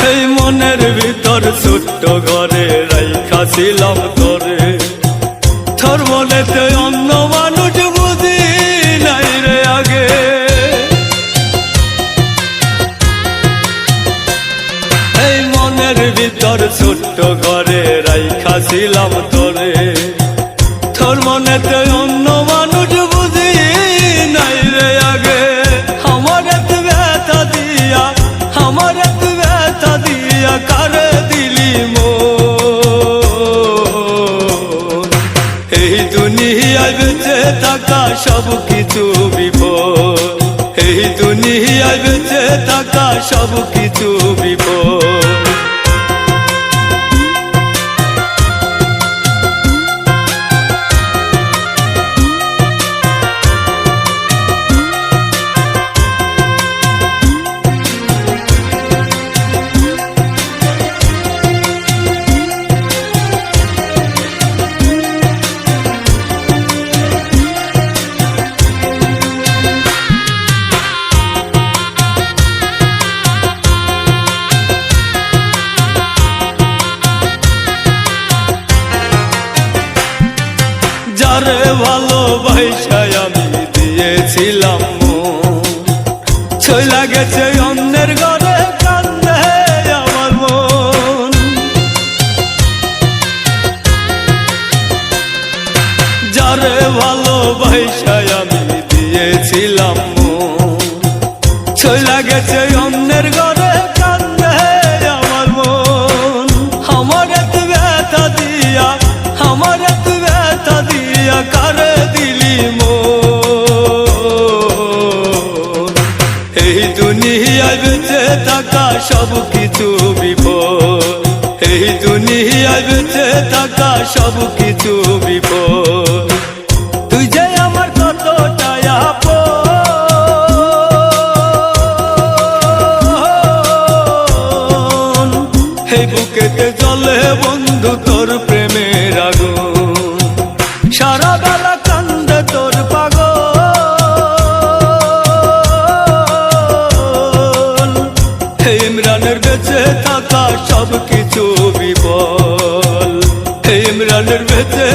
এই মনের ভিতর ছোট্ট ঘরে রাইখাছিলাম তোরে, তোর মনেতে অন্য মানুষ বুঝি নাই রে আগে। এই মনের ভিতর ছোট্ট ঘরে রাইখাছিলাম তোরে, তোর মনেতে অন্য মানুষ বুঝি নাই রে আগে। আমার এত ব্যথা দিয়া, আমার এত ব্যথা দিয়া কারে দিলি মন। এই দুনিয়ায় বেঁচে থাকা সব কিছু বিপদ, এই দুনিয়ায় বেঁচে থাকা সব কিছু বিপদ। যারে ভালোবাসায় আমি দিয়েছিলাম চইলা গেছে অন্যের ঘরে, কান্দে আমার মন। যারে ভালোবাসায় আমি দিয়েছিলাম চইলা গেছে অন্যের ঘরে, কান্দে আমার মন। আমার এত ব্যথা দিয়া, আমার এত ব্যথা দিয়া কারে দিলি মন। এই দুনিয়ায় বেঁচে থাকা সব কিছু বিপদ, এই দুনিয়ায় বেঁচে থাকা সব কিছু বিপদ। তুই যে আমার কতটা আপন, এই বুকেতে জ্বলে বন্ধু তোর প্রেমের আগুন। সারা বেলা কান্দে তোর পাগল, ইমরানের বেঁচে থাকা সব কিছু বিফল, ইমরানের বেঁচে